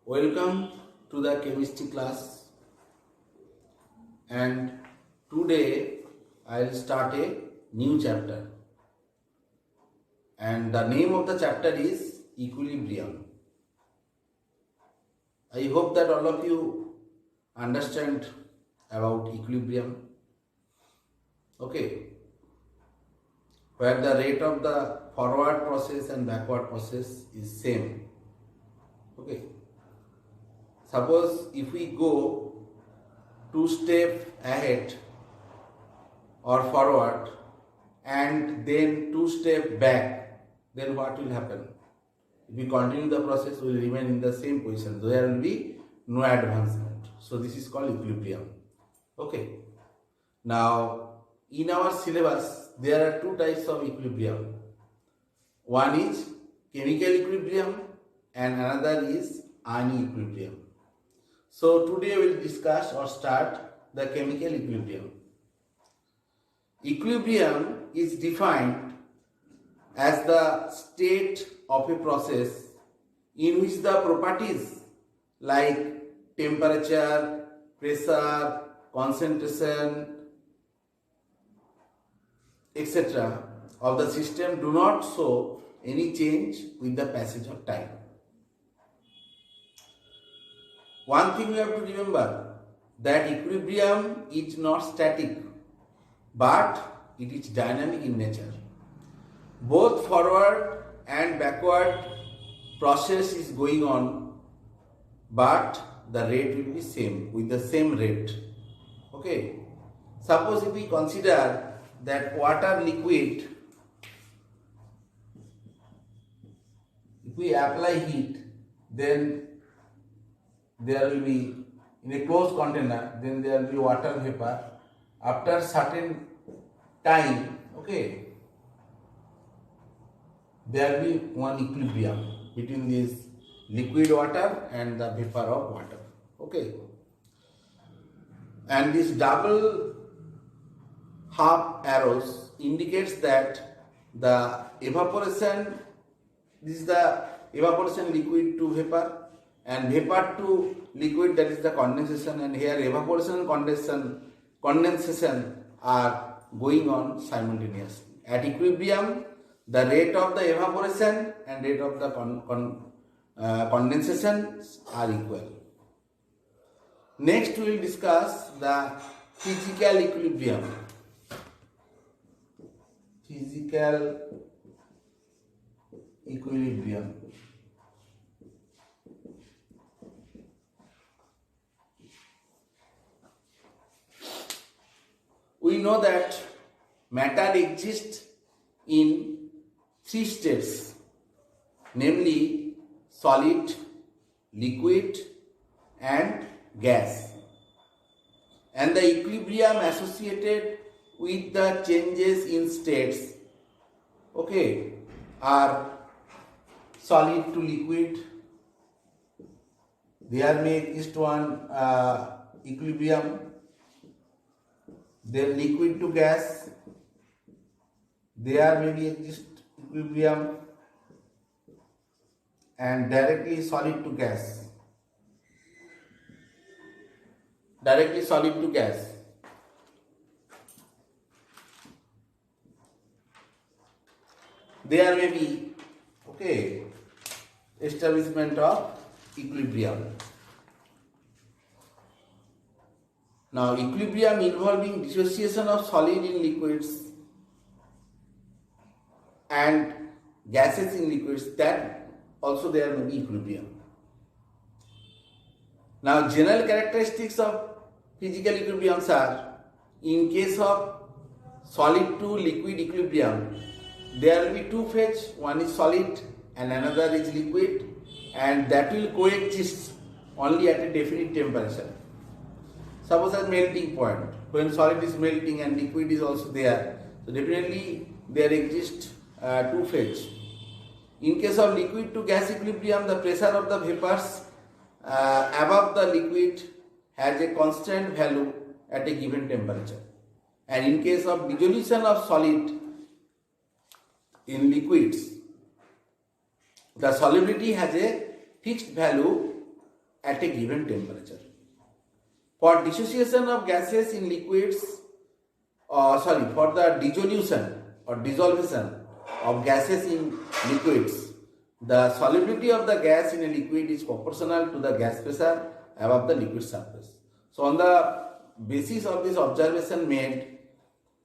Welcome to the chemistry class, and today I'll start a new chapter, and the name of the chapter is equilibrium. I hope that all of you understand about equilibrium. Okay, where the rate of the forward process and backward process is same. Okay, suppose if we go 2 steps ahead or forward and then 2 steps back, then what will happen? If we continue the process, we will remain in the same position. There will be no advancement. So this is called equilibrium. Okay. Now in our syllabus there are 2 types of equilibrium. One is chemical equilibrium and another is unequilibrium. So today we will discuss or start the chemical equilibrium. Equilibrium is defined as the state of a process in which the properties like temperature, pressure, concentration, etc. of the system do not show any change with the passage of time. One thing we have to remember, that equilibrium is not static, but it is dynamic in nature. Both forward and backward process is going on, but the rate will be same, with the same rate. Okay. Suppose if we consider that water liquid, if we apply heat, then there will be, in a closed container, then there will be water vapor. After certain time, okay, there will be one equilibrium between this liquid water and the vapor of water. Okay. And this double half arrows indicates that the evaporation, this is the evaporation liquid to vapor, and vapor to liquid, that is the condensation, and here evaporation and condensation are going on simultaneously. At equilibrium, the rate of the evaporation and rate of the condensation are equal. Next we will discuss the physical equilibrium. Physical equilibrium. We know that matter exists in 3 states, namely solid, liquid and gas, and the equilibrium associated with the changes in states, okay, are solid to liquid. There may exist one equilibrium. Then liquid to gas, there may be exist equilibrium, and directly solid to gas. Directly solid to gas. There may be, okay, establishment of equilibrium. Now, equilibrium involving dissociation of solid in liquids and gases in liquids, that also there may be equilibrium. Now, general characteristics of physical equilibriums are, in case of solid to liquid equilibrium, there will be 2 phases, one is solid and another is liquid, and that will coexist only at a definite temperature. Suppose at melting point, when solid is melting and liquid is also there, so definitely there exist 2 phases. In case of liquid to gas equilibrium, the pressure of the vapors above the liquid has a constant value at a given temperature, and in case of dissolution of solid in liquids, the solubility has a fixed value at a given temperature. For dissociation of gases in liquids, for the dissolution or dissolution of gases in liquids, the solubility of the gas in a liquid is proportional to the gas pressure above the liquid surface. So on the basis of this observation made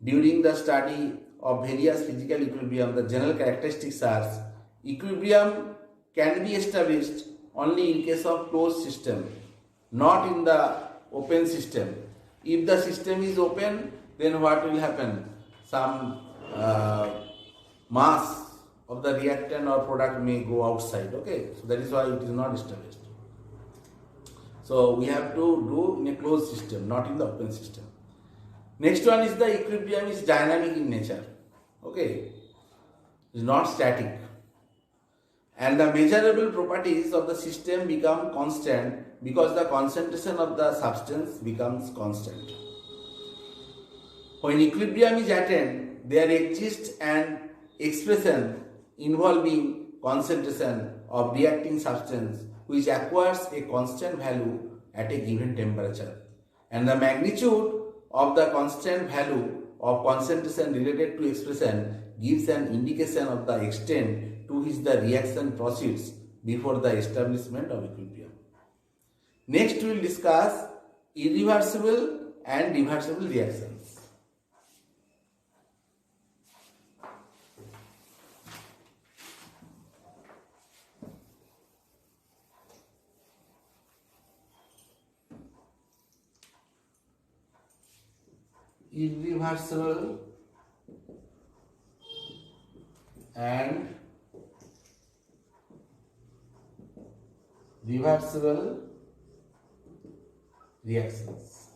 during the study of various physical equilibrium, the general characteristics are: equilibrium can be established only in case of closed system, not in the open system. If the system is open, then what will happen? Some mass of the reactant or product may go outside. Okay, so that is why it is not established. So we have to do in a closed system, not in the open system. Next one is the equilibrium is dynamic in nature. Okay, it is not static. And the measurable properties of the system become constant because the concentration of the substance becomes constant. When equilibrium is attained, there exists an expression involving concentration of reacting substance which acquires a constant value at a given temperature, and the magnitude of the constant value of concentration related to expression gives an indication of the extent to which the reaction proceeds before the establishment of equilibrium. Next we will discuss irreversible and reversible reactions. Irreversible and reversible reactions.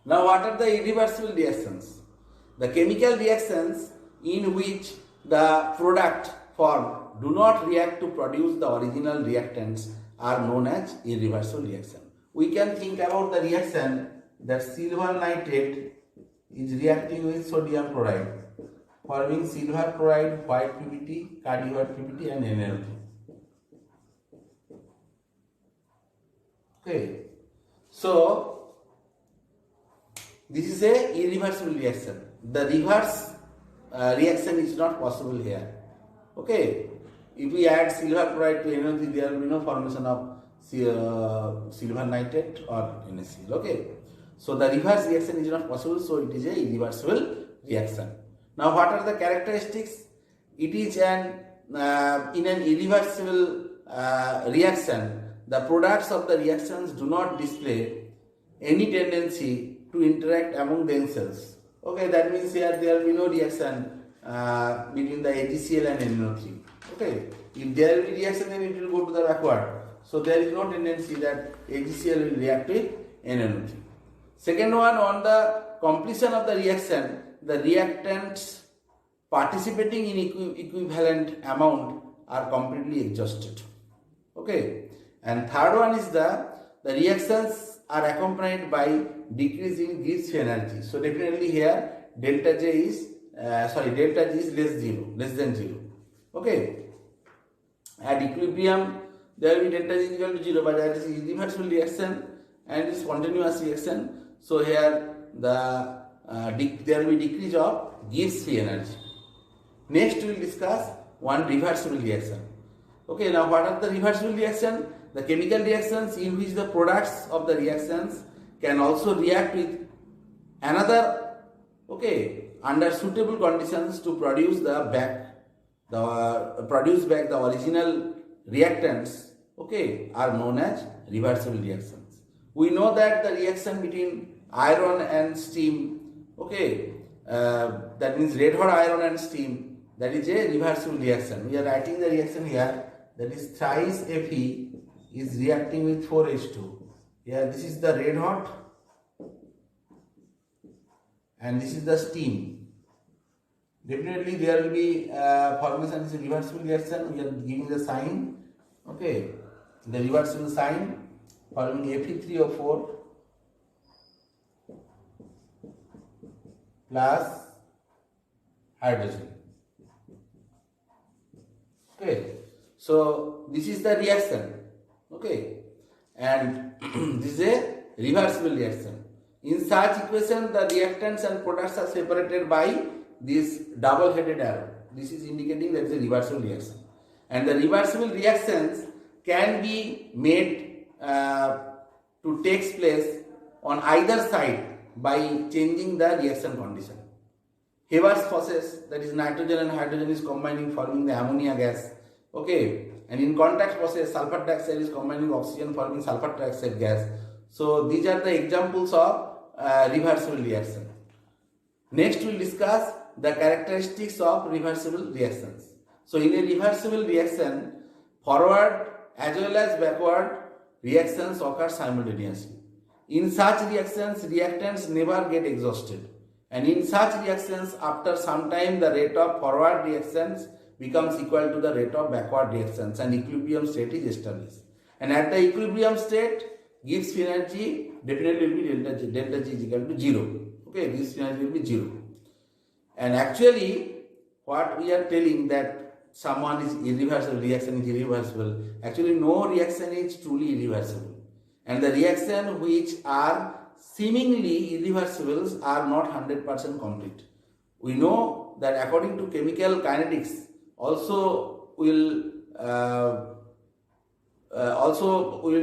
Now, what are the irreversible reactions? The chemical reactions in which the product form do not react to produce the original reactants are known as irreversible reaction. We can think about the reaction that silver nitrate is reacting with sodium chloride, forming silver chloride, white PBT, cardioid PBT and NaO3. Okay, so this is a irreversible reaction. The reverse reaction is not possible here. Okay, if we add silver chloride to NaO3, there will be no formation of silver nitrate or NaCl. Okay, so the reverse reaction is not possible, so it is a irreversible reaction. Now, what are the characteristics? It is in an irreversible reaction, the products of the reactions do not display any tendency to interact among themselves. Okay, that means here there will be no reaction between the AgCl and NaO3. Okay, if there will be reaction, then it will go to the backward. So there is no tendency that AgCl will react with NaO3. Second one, on the completion of the reaction, the reactants participating in equivalent amount are completely exhausted. Okay, and third one is the reactions are accompanied by decrease in Gibbs energy. So definitely here delta G is less than 0. Okay, at equilibrium there will be delta G is equal to 0, but that is irreversible reaction and is spontaneous reaction. So here there will be decrease of Gibbs energy. Next we will discuss one reversible reaction. Okay, now what are the reversible reactions? The chemical reactions in which the products of the reactions can also react with another, okay, under suitable conditions to produce back the original reactants, okay, are known as reversible reactions. We know that the reaction between iron and steam, okay, that means red hot iron and steam, that is a reversible reaction. We are writing the reaction here, that is thrice Fe is reacting with 4H2. Here this is the red hot and this is the steam. Definitely there will be formation is a reversible reaction. We are giving the sign, okay, the reversible sign forming Fe3O4 plus hydrogen. Okay, So this is the reaction, okay, and this is a reversible reaction. In such equation, the reactants and products are separated by this double-headed arrow. This is indicating that it is a reversible reaction, and the reversible reactions can be made to take place on either side by changing the reaction condition. Haber's process, that is nitrogen and hydrogen is combining forming the ammonia gas, okay, and in contact process sulfur dioxide is combining oxygen forming sulfur dioxide gas. So these are the examples of reversible reaction. Next we will discuss the characteristics of reversible reactions. So in a reversible reaction, forward as well as backward reactions occur simultaneously. In such reactions, reactants never get exhausted, and in such reactions after some time the rate of forward reactions becomes equal to the rate of backward reactions and equilibrium state is established. And at the equilibrium state, Gibbs energy definitely will be delta G is equal to 0. Okay, Gibbs energy will be 0. And actually what we are telling that someone is irreversible, reaction is irreversible, actually no reaction is truly irreversible. And the reaction which are seemingly irreversibles are not 100% complete. We know that according to chemical kinetics also will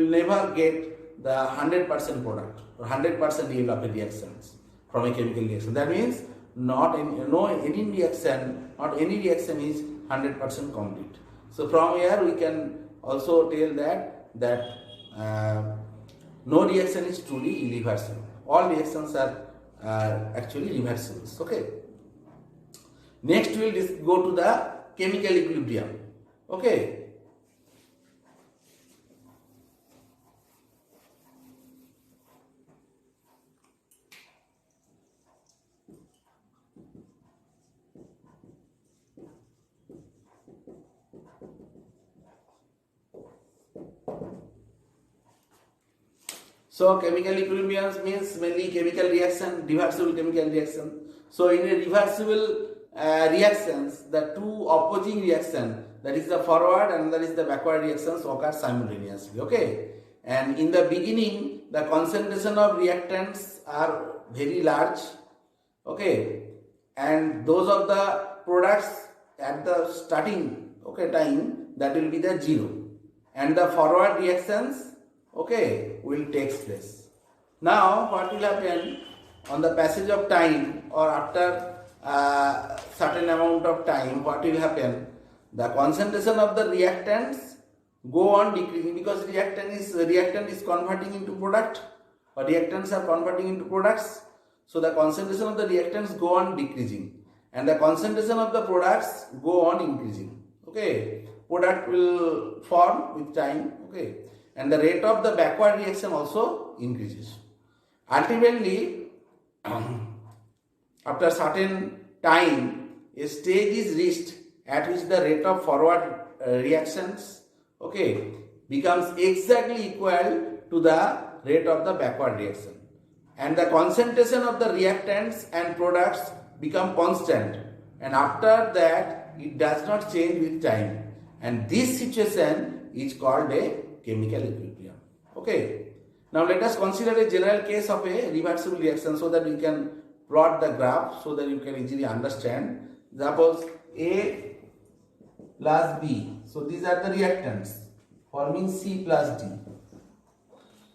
never get the 100% product or 100% yield of a reactions from a chemical reaction. That means not any reaction is 100% complete. So from here we can also tell that no reaction is truly irreversible. All reactions are actually reversibles. Okay. Next we will go to the chemical equilibrium. Okay. So chemical equilibrium means mainly chemical reaction, reversible chemical reaction. So in a reversible reactions, the two opposing reaction, that is the forward and that is the backward reactions occur simultaneously. Okay, and in the beginning the concentration of reactants are very large. Okay, and those of the products at the starting time, that will be the 0, and the forward reactions will take place. Now what will happen on the passage of time or after certain amount of time, what will happen? The concentration of the reactants go on decreasing because reactant is converting into product, or reactants are converting into products. So the concentration of the reactants go on decreasing and the concentration of the products go on increasing. Okay, product will form with time. Okay, and the rate of the backward reaction also increases. Ultimately, after certain time, a stage is reached at which the rate of forward reactions becomes exactly equal to the rate of the backward reaction, and the concentration of the reactants and products become constant, and after that it does not change with time, and this situation is called a chemical equilibrium. Okay, now let us consider a general case of a reversible reaction so that we can plot the graph so that you can easily understand. Suppose A plus B, so these are the reactants forming C plus D.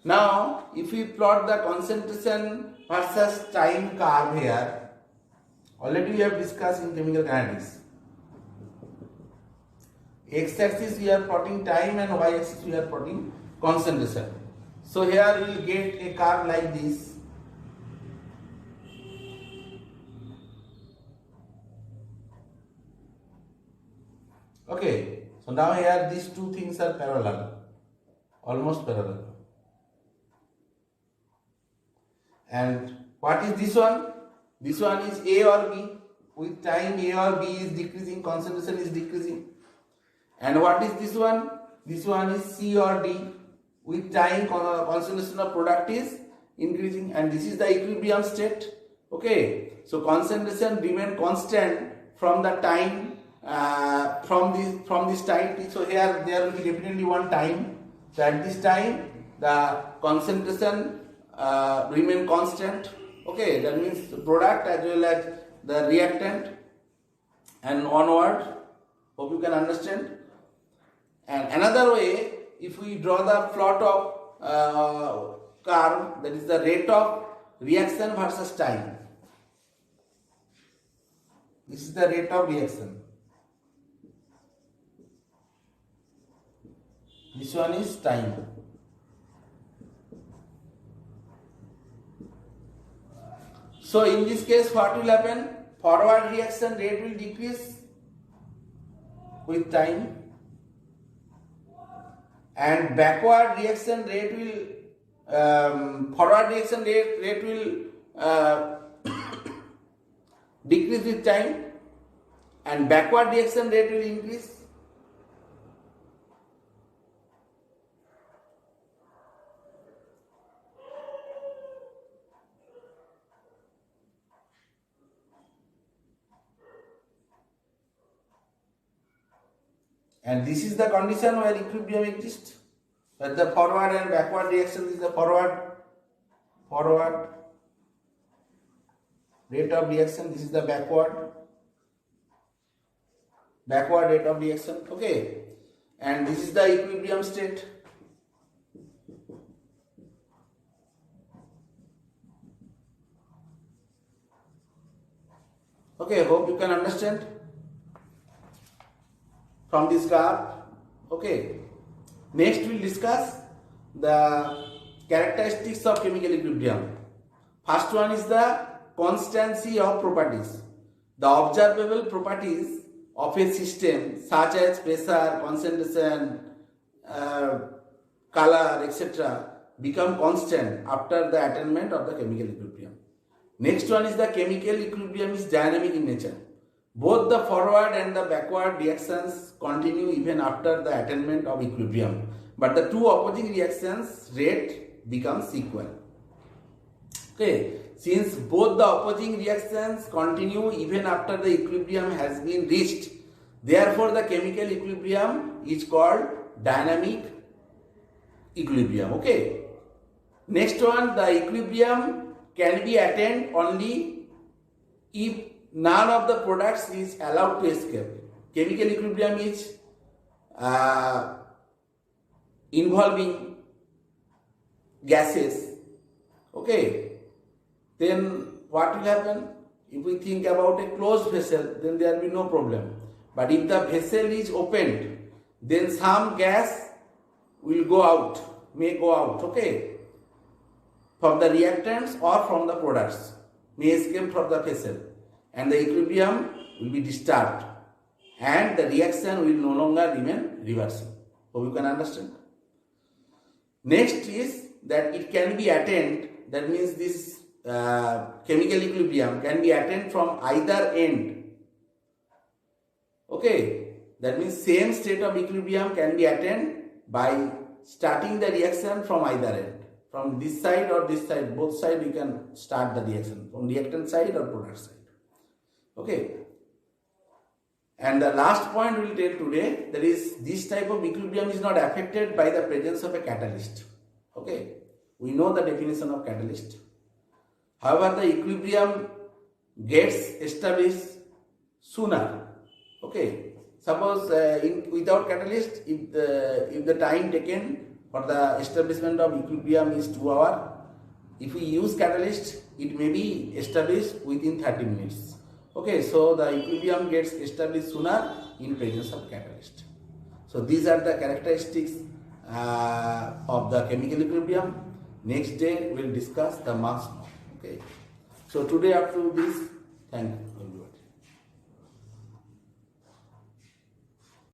Now if we plot the concentration versus time curve here, already we have discussed in chemical kinetics. X-axis we are plotting time and y-axis we are plotting concentration. So here we will get a curve like this. Okay, so now here these two things are parallel, almost parallel. And what is this one? This one is A or B. With time A or B is decreasing, concentration is decreasing. And what is this one? This one is C or D. With time concentration of product is increasing, and this is the equilibrium state. Okay, so concentration remain constant from the time from this time t. So here there will be definitely one time. So at this time the concentration remain constant. Okay, that means the product as well as the reactant and onward. Hope you can understand. And another way, if we draw the plot of curve, that is the rate of reaction versus time. This is the rate of reaction. This one is time. So in this case, what will happen? Forward reaction rate will decrease with time, and backward reaction rate will forward reaction rate will decrease with time, and backward reaction rate will increase. And this is the condition where equilibrium exists. But the forward and backward reaction is the forward rate of reaction. This is the backward rate of reaction. Okay, and this is the equilibrium state. Okay, hope you can understand from this graph. Okay, next we'll discuss the characteristics of chemical equilibrium. First one is the constancy of properties. The observable properties of a system such as pressure, concentration, color, etc. become constant after the attainment of the chemical equilibrium. Next one is the chemical equilibrium is dynamic in nature. Both the forward and the backward reactions continue even after the attainment of equilibrium, but the two opposing reactions rate becomes equal. Okay, since both the opposing reactions continue even after the equilibrium has been reached, therefore the chemical equilibrium is called dynamic equilibrium. Okay, next one, the equilibrium can be attained only if none of the products is allowed to escape. Chemical equilibrium is involving gases. Okay, then what will happen? If we think about a closed vessel, then there will be no problem. But if the vessel is opened, then some gas will go out, may go out. Okay, from the reactants or from the products, may escape from the vessel, and the equilibrium will be disturbed, and the reaction will no longer remain reversible. Hope you can understand. Next is that it can be attained, that means this chemical equilibrium can be attained from either end. Okay, that means same state of equilibrium can be attained by starting the reaction from either end. From this side or this side, both sides you can start the reaction, from reactant side or product side. Okay, and the last point we will take today, that is this type of equilibrium is not affected by the presence of a catalyst. Okay, we know the definition of catalyst. However, the equilibrium gets established sooner. Okay, suppose without catalyst, if the time taken for the establishment of equilibrium is 2 hours, if we use catalyst, it may be established within 30 minutes. Okay, so the equilibrium gets established sooner in presence of catalyst. So these are the characteristics of the chemical equilibrium. Next day we will discuss the mass. Okay, so today up to this, thank you.